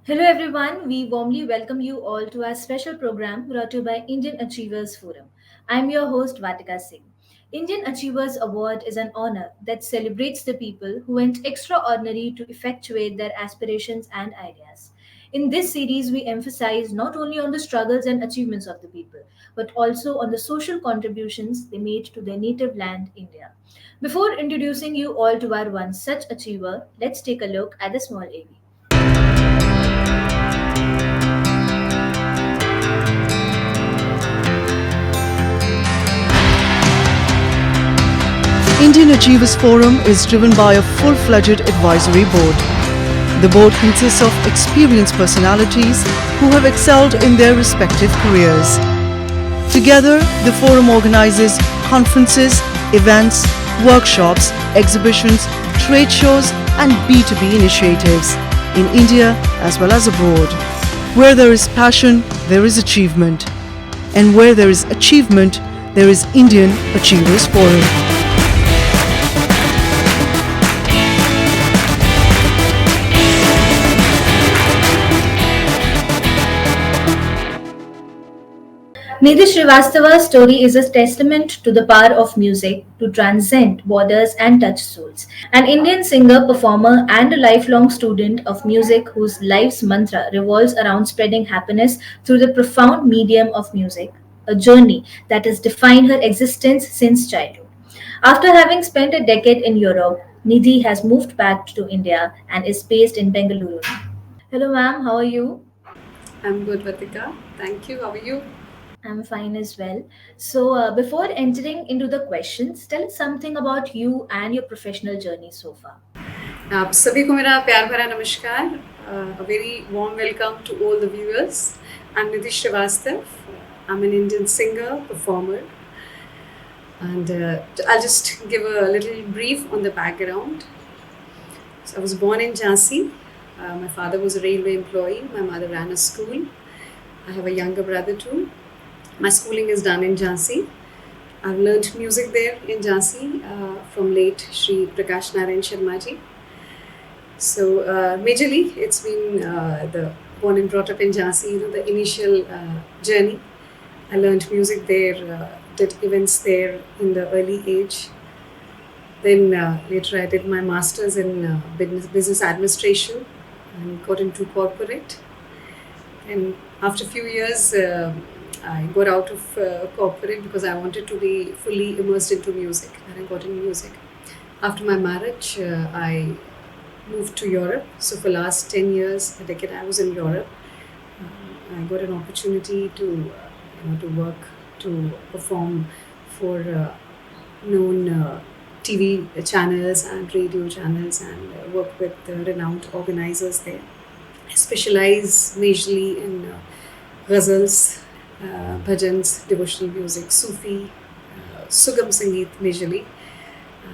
Hello, everyone. We warmly welcome you all to our special program brought to you by Indian Achievers Forum. I'm your host, Vatika Singh. Indian Achievers Award is an honor that celebrates the people who went extraordinary to effectuate their aspirations and ideas. In this series, we emphasize not only on the struggles and achievements of the people, but also on the social contributions they made to their native land, India. Before introducing you all to our one such achiever, let's take a look at the small AV. Indian Achievers Forum is driven by a full-fledged advisory board. The board consists of experienced personalities who have excelled in their respective careers. Together, the forum organizes conferences, events, workshops, exhibitions, trade shows, and B2B initiatives in India as well as abroad. Where there is passion, there is achievement. And where there is achievement, there is Indian Achievers Forum. Nidhi Srivastava's story is a testament to the power of music to transcend borders and touch souls. An Indian singer, performer, and a lifelong student of music whose life's mantra revolves around spreading happiness through the profound medium of music, a journey that has defined her existence since childhood. After having spent a decade in Europe, Nidhi has moved back to India and is based in Bengaluru. Hello, ma'am, how are you? I'm good, Vatika. Thank you. How are you? I'm fine as well. So, before entering into the questions, tell us something about you and your professional journey so far. आप सभी को मेरा प्यार भरा नमस्कार. A very warm welcome to all the viewers. I'm Nidhi Srivastav. I'm an Indian singer, performer, and I'll just give a little brief on the background. So I was born in Jhansi. My father was a railway employee. My mother ran a school. I have a younger brother too. My schooling is done in Jhansi. I've learned music there in Jhansi from late Shri Prakash Narayan Sharma ji. So majorly it's been the born and brought up in Jhansi, the initial journey. I learned music there, did events there in the early age. Then later I did my master's in business administration and got into corporate. And after a few years, I got out of corporate because I wanted to be fully immersed into music, and I got into music. After my marriage, I moved to Europe. So for last 10 years, a decade, I was in Europe. I got an opportunity to work, to perform for known TV channels and radio channels, and work with renowned organizers there. I specialize majorly in ghazals, bhajans, devotional music, Sufi, Sugam Sangeet majorly.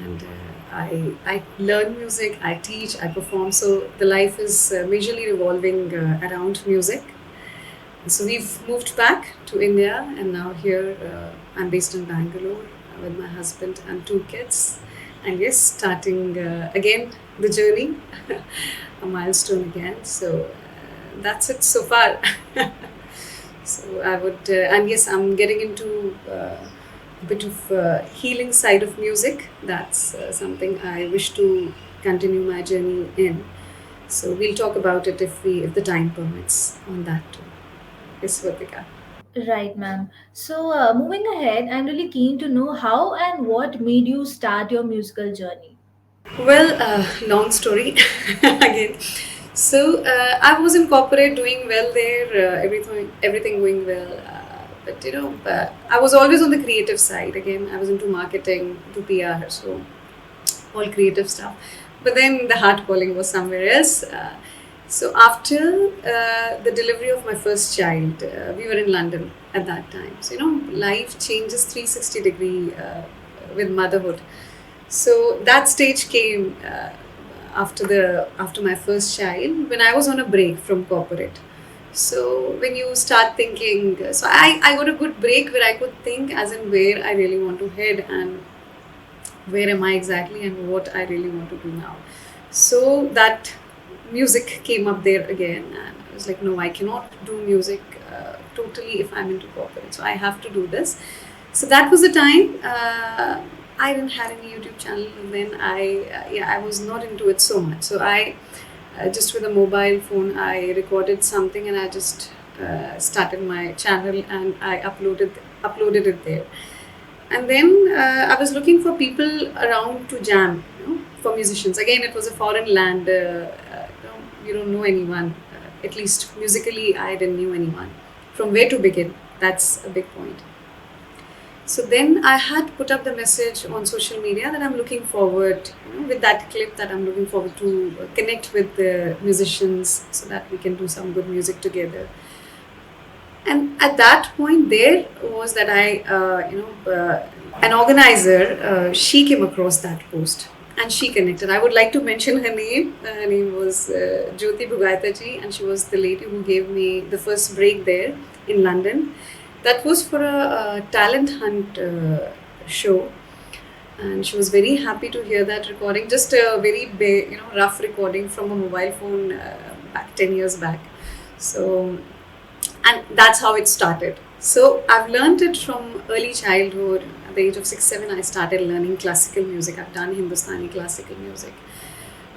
And I learn music, I teach, I perform. So the life is majorly revolving around music. So we've moved back to India, and now here I'm based in Bangalore with my husband and two kids. And yes, starting again the journey, a milestone again. So that's it so far. So I would, and yes, I'm getting into a bit of healing side of music. That's something I wish to continue my journey in. So we'll talk about it if the time permits on that too. Yes, Vatika. Right, ma'am. So, moving ahead, I'm really keen to know how and what made you start your musical journey. Well, long story again. So I was in corporate, doing well there, everything going well. But I was always on the creative side. Again, I was into marketing, into PR, so all creative stuff. But then the heart calling was somewhere else. So after the delivery of my first child, we were in London at that time. So life changes 360-degree with motherhood. So that stage came after my first child, when I was on a break from corporate. So when you start thinking, so I got a good break where I could think as in where I really want to head, and where am I exactly, and what I really want to do now. So that music came up there again, and I was like, no, I cannot do music totally if I'm into corporate. So I have to do this. So that was the time. I didn't have any YouTube channel, and then I was not into it so much. So I just with a mobile phone, I recorded something, and I just started my channel, and I uploaded it there. And then I was looking for people around to jam, for musicians. Again, it was a foreign land. You don't know anyone. At least musically, I didn't knew anyone. From where to begin? That's a big point. So then I had put up the message on social media that I'm looking forward, with that clip, that I'm looking forward to connect with the musicians so that we can do some good music together. And at that point, there was that an organizer, she came across that post and she connected. I would like to mention her name. Her name was Jyoti Bhugaitaji, and she was the lady who gave me the first break there in London. That was for a talent hunt show, and she was very happy to hear that recording. Just a very rough recording from a mobile phone back 10 years back. So, and that's how it started. So I've learned it from early childhood. At the age of 6, 7, I started learning classical music. I've done Hindustani classical music.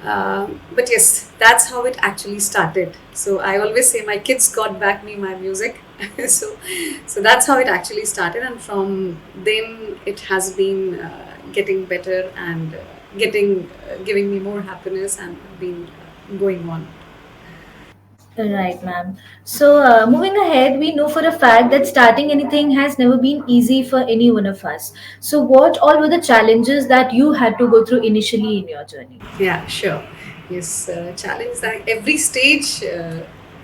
But yes, that's how it actually started. So I always say my kids got back me my music. so, so that's how it actually started, and from then it has been getting better and giving me more happiness and been going on. Right, ma'am. So, moving ahead, we know for a fact that starting anything has never been easy for any one of us. So, what all were the challenges that you had to go through initially in your journey? Yeah, sure. Yes, challenge that every stage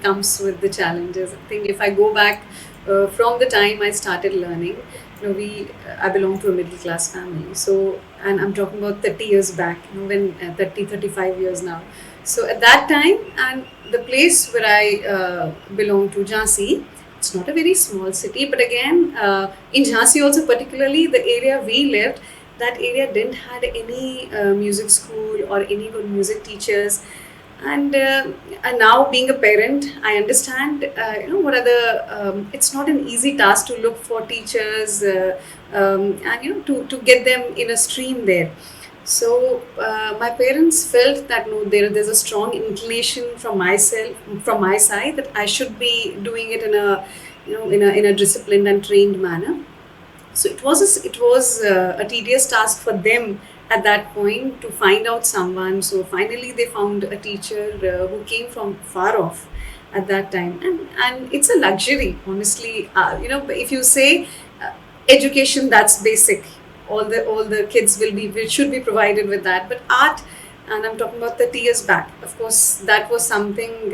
comes with the challenges. I think if I go back from the time I started learning, I belong to a middle class family. So, and I'm talking about 30 years back, when 30, 35 years now. So at that time, and the place where I belong to, Jhansi, it's not a very small city, but again, in Jhansi also particularly, the area we lived, that area didn't had any music school or any good music teachers. And now being a parent, I understand what are the it's not an easy task to look for teachers, and to get them in a stream there. So my parents felt that no, there's a strong inclination from my side, that I should be doing it in a in a disciplined and trained manner. So it was a tedious task for them at that point to find out someone. So finally, they found a teacher who came from far off at that time, and it's a luxury, honestly. If you say education, that's basic. All the kids should be provided with that. But art, and I'm talking about 30 years back. Of course, that was something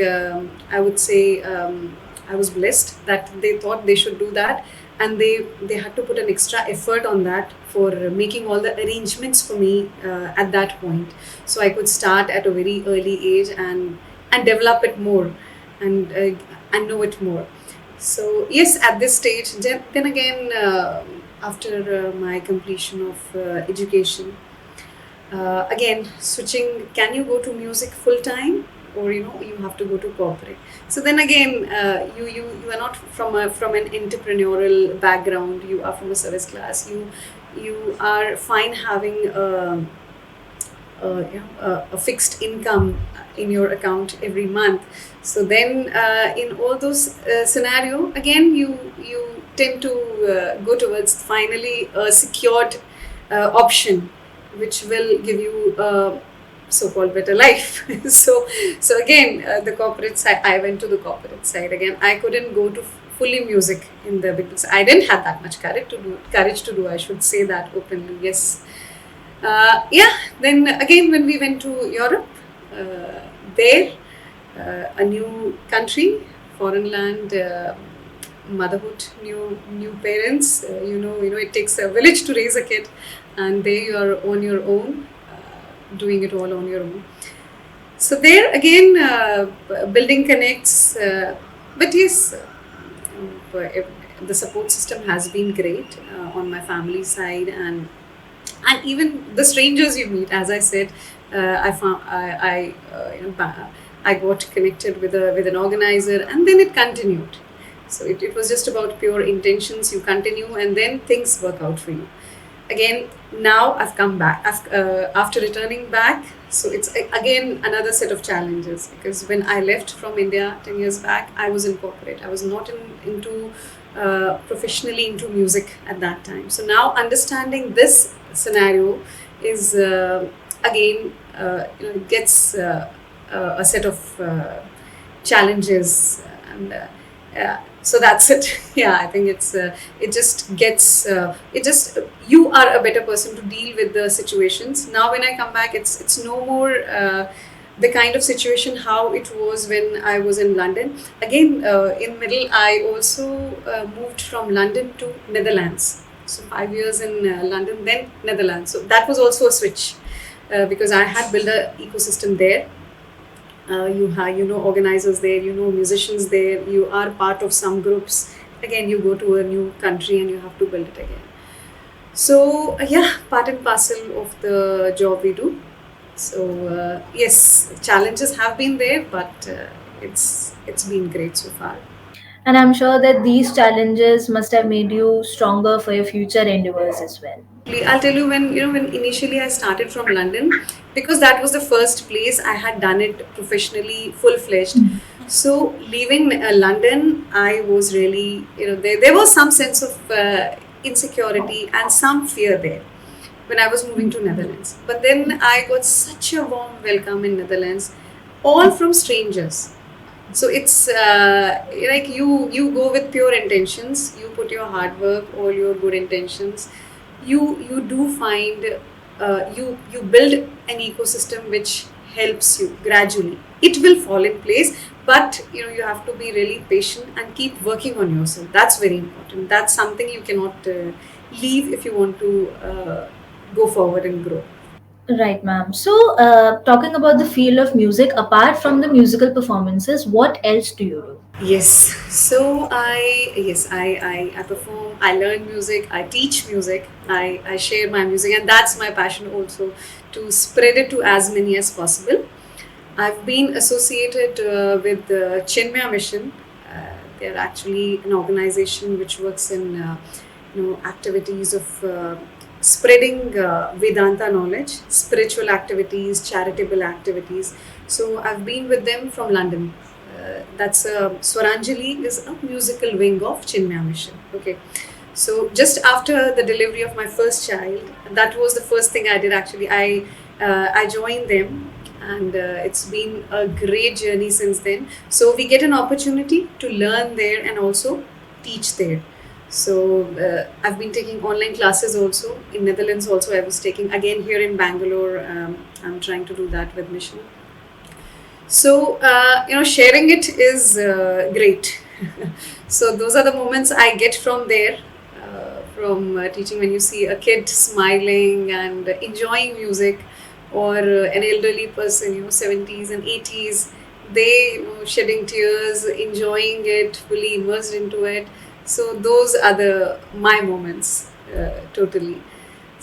I would say. I was blessed that they thought they should do that, and they had to put an extra effort on that for making all the arrangements for me at that point, so I could start at a very early age and develop it more, and know it more. So yes, at this stage, then again, after my completion of education, again switching, can you go to music full time, or you have to go to corporate? So then again, you are not from an entrepreneurial background, you are from a service class, you are fine having a fixed income in your account every month. So then in all those scenario, again, you tend to go towards finally a secured option, which will give you so-called better life. So again, the corporate side, I went to the corporate side again. I couldn't go to fully music in the big business. I didn't have that much courage to do, I should say that openly. Yes. Yeah, then again, when we went to Europe, there, a new country, foreign land, motherhood, new parents. It takes a village to raise a kid, and there you are on your own, doing it all on your own. So there again, building connects. But yes, the support system has been great on my family side, and even the strangers you meet. As I said, I found I I got connected with an organizer, and then it continued. So it was just about pure intentions. You continue, and then things work out for you. Again, now I've come back after returning back. So it's again another set of challenges, because when I left from India 10 years back, I was in corporate. I was not into professionally into music at that time. So now understanding this scenario is again it gets a set of challenges, and yeah, so that's it. Yeah, I think it just gets it just you are a better person to deal with the situations. Now when I come back, it's no more the kind of situation how it was when I was in London. Again, in middle, I also moved from London to Netherlands. So 5 years in London, then Netherlands. So that was also a switch, because I had built an ecosystem there. You have, organizers there, musicians there, you are part of some groups. Again, you go to a new country and you have to build it again. So yeah, part and parcel of the job we do. So yes, challenges have been there, but it's been great so far. And I'm sure that these challenges must have made you stronger for your future endeavors as well. I'll tell you, when initially I started from London, because that was the first place I had done it professionally, full fledged. So leaving London, I was really, there was some sense of insecurity and some fear there when I was moving to Netherlands. But then I got such a warm welcome in Netherlands, all from strangers. So it's like you go with pure intentions, you put your hard work, all your good intentions, you do find you build an ecosystem which helps you gradually. It will fall in place, but you have to be really patient and keep working on yourself. That's very important. That's something you cannot leave if you want to go forward and grow. Right, ma'am. So, talking about the field of music, apart from the musical performances, what else do you do? Yes. So I perform, I learn music, I teach music, I share my music, and that's my passion also, to spread it to as many as possible. I've been associated with the Chinmaya Mission. They're actually an organization which works in activities of spreading Vedanta knowledge, spiritual activities, charitable activities. So I've been with them from London. That's Swaranjali is a musical wing of Chinmaya Mission. Okay. So just after the delivery of my first child, that was the first thing I did actually. I joined them, and it's been a great journey since then. So we get an opportunity to learn there and also teach there. So I've been taking online classes also in Netherlands. Also, I was taking again here in Bangalore. I'm trying to do that with Mission. So sharing it is great. So those are the moments I get from there, from teaching. When you see a kid smiling and enjoying music, or an elderly person, 70s and 80s, they shedding tears, enjoying it, fully immersed into it. So those are my moments, totally.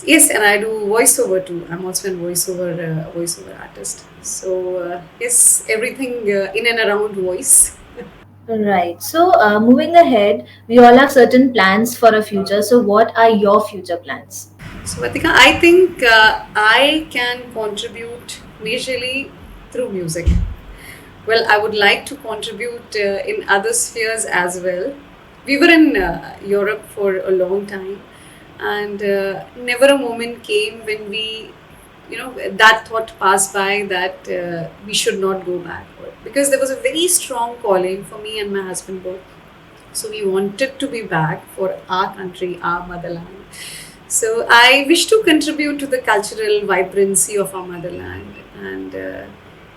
Yes, and I do voiceover too. I'm also a voiceover artist. So yes, everything in and around voice. Right. So, moving ahead, we all have certain plans for a future. So, what are your future plans? So Atika, I think I can contribute majorly through music. Well, I would like to contribute in other spheres as well. We were in Europe for a long time, and never a moment came when that thought passed by that we should not go back, because there was a very strong calling for me and my husband both. So we wanted to be back for our country, our motherland. So I wish to contribute to the cultural vibrancy of our motherland, and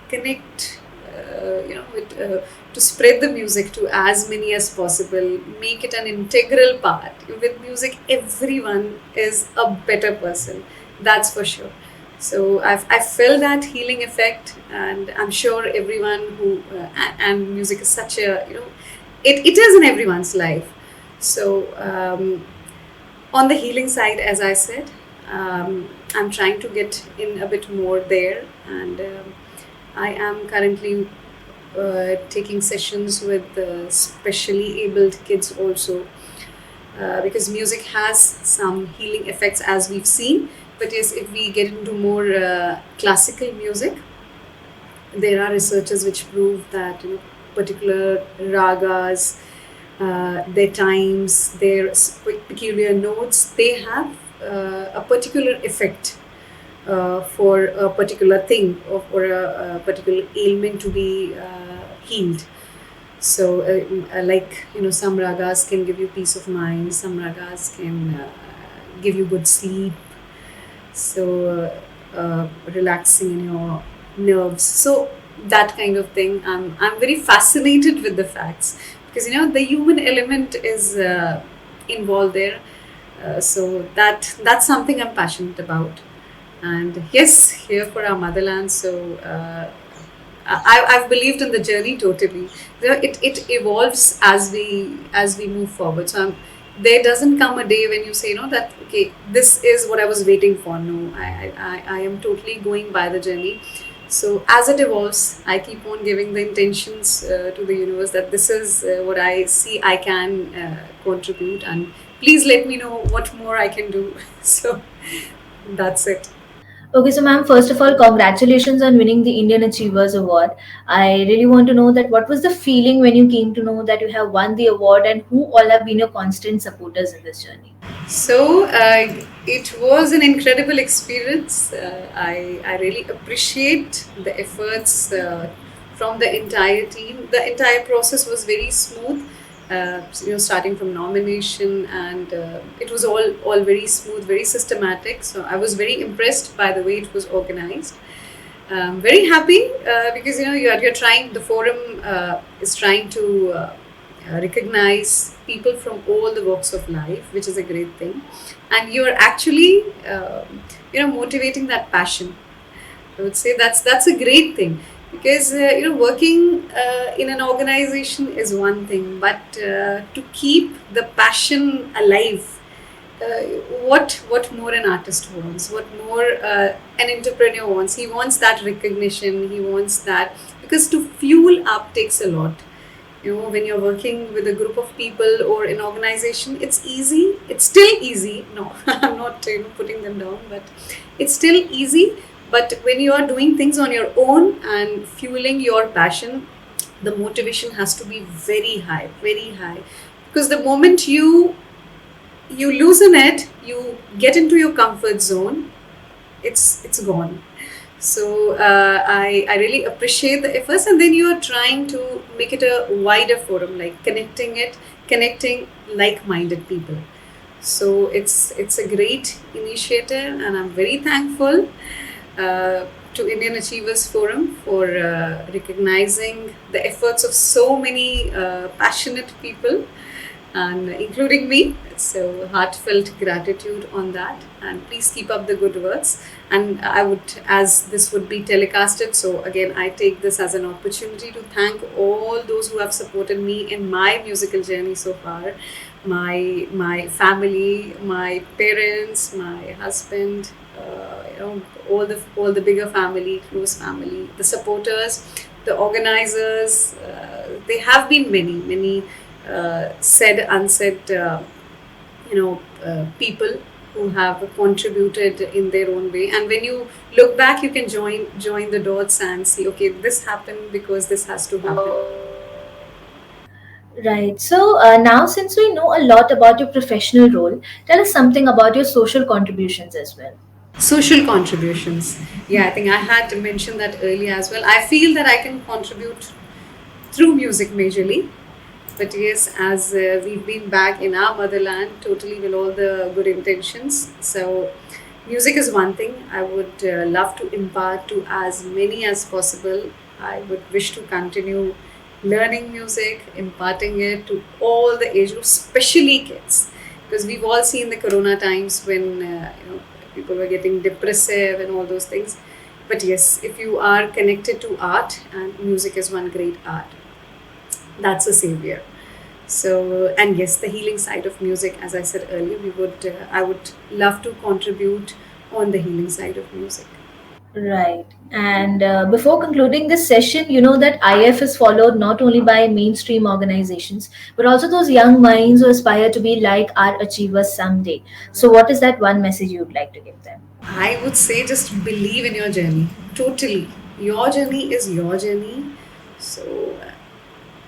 connect, to spread the music to as many as possible, make it an integral part. With music, everyone is a better person, that's for sure. So I felt that healing effect, and I'm sure everyone who, and music is such a, it is in everyone's life. So on the healing side, as I said, I'm trying to get in a bit more there, and I am currently taking sessions with specially abled kids also, because music has some healing effects as we've seen. But yes, if we get into more classical music, there are researchers which prove that particular ragas, their times, their peculiar notes, they have a particular effect for a particular thing, or for a particular ailment to be healed. So, like some ragas can give you peace of mind. Some ragas can give you good sleep. So, relaxing in your nerves. So that kind of thing. I'm very fascinated with the facts, because the human element is involved there. So that's something I'm passionate about. And yes, here for our motherland. So. I've believed in the journey totally. It evolves as we move forward. So there doesn't come a day when you say, that okay, this is what I was waiting for. No, I am totally going by the journey. So as it evolves, I keep on giving the intentions to the universe that this is what I see I can contribute, and please let me know what more I can do. So that's it. Okay, so ma'am, first of all, congratulations on winning the Indian Achievers Award. I really want to know that what was the feeling when you came to know that you have won the award, and who all have been your constant supporters in this journey? So it was an incredible experience. I really appreciate the efforts from the entire team. The entire process was very smooth. Starting from nomination, and it was all very smooth, very systematic. So I was very impressed by the way it was organized. Very happy because you're trying. The forum is trying to recognize people from all the walks of life, which is a great thing, and you're actually motivating that passion. I would say that's a great thing, because working in an organization is one thing, but to keep the passion alive, uh, what more an artist wants, what more an entrepreneur wants. He wants that recognition. He wants that, because to fuel up takes a lot. When you're working with a group of people or an organization, it's easy. It's still easy. No, I'm not putting them down, but it's still easy. But when you are doing things on your own and fueling your passion, the motivation has to be very high, very high. Because the moment you loosen it, you get into your comfort zone, it's gone. So I really appreciate the efforts, and then you are trying to make it a wider forum, like connecting like-minded people. So it's a great initiative, and I'm very thankful to Indian Achievers Forum for recognizing the efforts of so many passionate people, and including me. So heartfelt gratitude on that, and please keep up the good works. And I would, as this would be telecasted, so again I take this as an opportunity to thank all those who have supported me in my musical journey so far. My family, my parents, my husband, all the bigger family, close family, the supporters, the organizers. They have been many said unsaid people who have contributed in their own way. And when you look back, you can join the dots and see, okay, this happened because this has to happen. Right. So now, since we know a lot about your professional role, tell us something about your social contributions as well. Social contributions. Yeah, I think I had to mention that earlier as well. I feel that I can contribute through music majorly. But yes, as we've been back in our motherland, totally with all the good intentions. So, music is one thing I would love to impart to as many as possible. I would wish to continue learning music, imparting it to all the age groups, especially kids, because we've all seen the Corona times when people were getting depressive and all those things. But yes, if you are connected to art, and music is one great art, that's a savior. So, and yes, the healing side of music, as I said earlier, I would love to contribute on the healing side of music. Right. And before concluding this session, you know that IF is followed not only by mainstream organizations, but also those young minds who aspire to be like our achievers someday. So, what is that one message you'd like to give them? I would say just believe in your journey. Totally. Your journey is your journey. So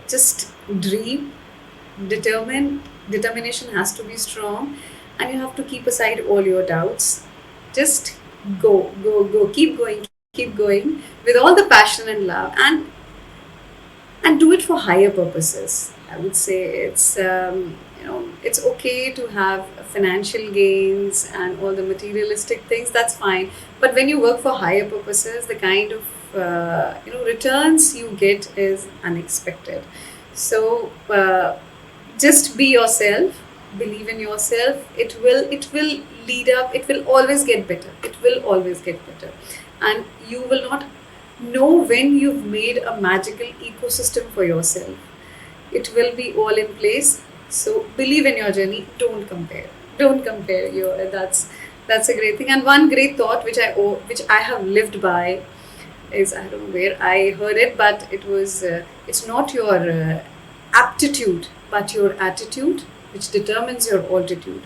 just dream, determination has to be strong, and you have to keep aside all your doubts. Just go, keep going with all the passion and love, and do it for higher purposes. I would say it's okay to have financial gains and all the materialistic things. That's fine, but when you work for higher purposes, the kind of returns you get is unexpected. So just be yourself, believe in yourself. It will lead up. It will always get better. It will always get better, and you will not know when you've made a magical ecosystem for yourself. It will be all in place. So believe in your journey. Don't compare your that's a great thing. And one great thought which I have lived by is, I don't know where I heard it, but it was it's not your aptitude but your attitude which determines your altitude.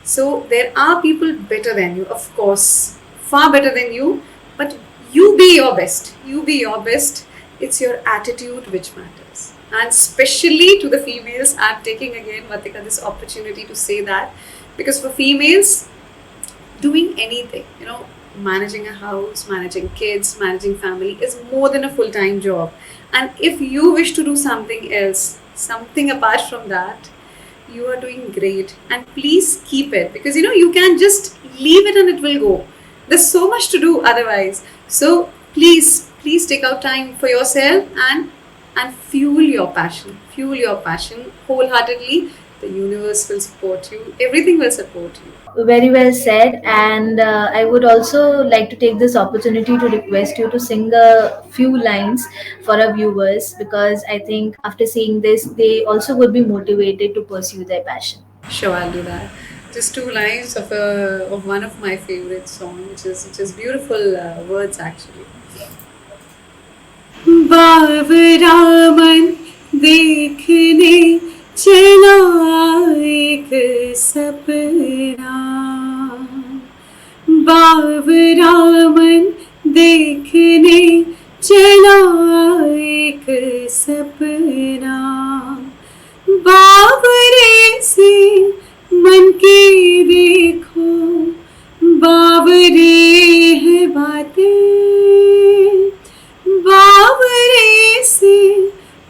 So there are people better than you, of course, far better than you, but you be your best. You be your best. It's your attitude which matters. And especially to the females, I'm taking again, Vatika, this opportunity to say that, because for females, doing anything, managing a house, managing kids, managing family is more than a full time job. And if you wish to do something else, something apart from that, you are doing great. And please keep it, because you can just leave it and it will go. There's so much to do otherwise. So please take out time for yourself, and fuel your passion wholeheartedly. The universe will support you, everything will support you. Very well said. And I would also like to take this opportunity to request you to sing a few lines for our viewers, because I think after seeing this, they also would be motivated to pursue their passion. Sure, I'll do that. Just two lines of one of my favorite songs, which is beautiful words actually. बाबरामन देखने चला एक सपना, बाबरामन देखने चला एक सपना, बावरे से मन के देखो, बावरे है बातें, बावरे से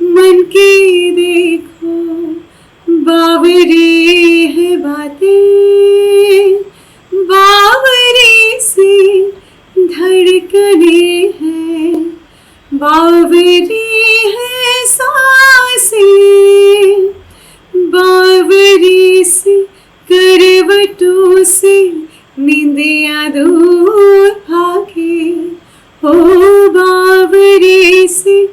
मन के देखो, बावरे है बातें, बावरे से धड़कने हैं, बावरी है सांसें, बावरी से करवटों से नींदियाँ दूर भागे, ओ बावरी से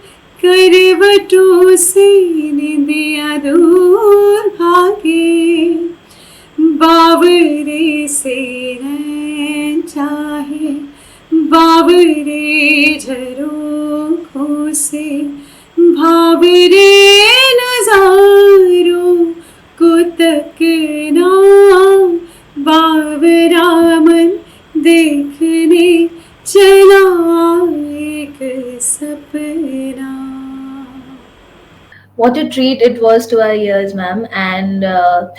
करवटों से नींदियाँ दूर भागे, बावरे से नैन चाहे, बावरे झरोखों से भावरे नजारों को तकना, बावरा मन देखने चला एक सपना. What a treat it was to our ears, ma'am. And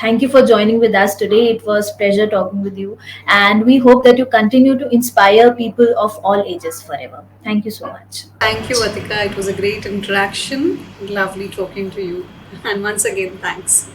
thank you for joining with us today. It was pleasure talking with you. And we hope that you continue to inspire people of all ages forever. Thank you so much. Thank you, Atika. It was a great interaction. Lovely talking to you. And once again, thanks.